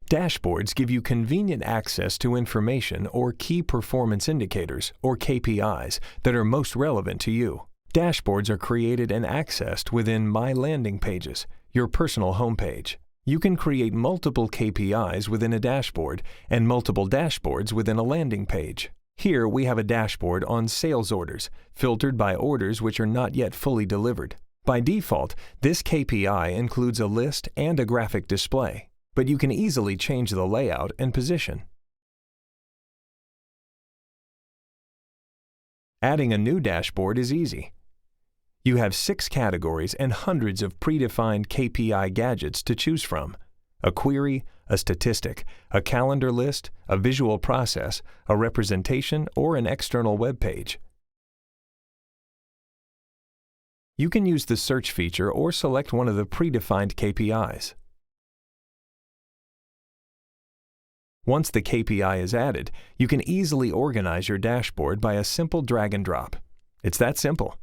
Dashboards give you convenient access to information or key performance indicators, or KPIs, that are most relevant to you. Dashboards are created and accessed within My Landing Pages, your personal homepage. You can create multiple KPIs within a dashboard and multiple dashboards within a landing page. Here we have a dashboard on sales orders, filtered by orders which are not yet fully delivered. By default, this KPI includes a list and a graphic display, but you can easily change the layout and position. Adding a new dashboard is easy. You have 6 categories and hundreds of predefined KPI gadgets to choose from: a query, a statistic, a calendar list, a visual process, a representation, or an external web page. You can use the search feature or select one of the predefined KPIs. Once the KPI is added, you can easily organize your dashboard by a simple drag and drop. It's that simple.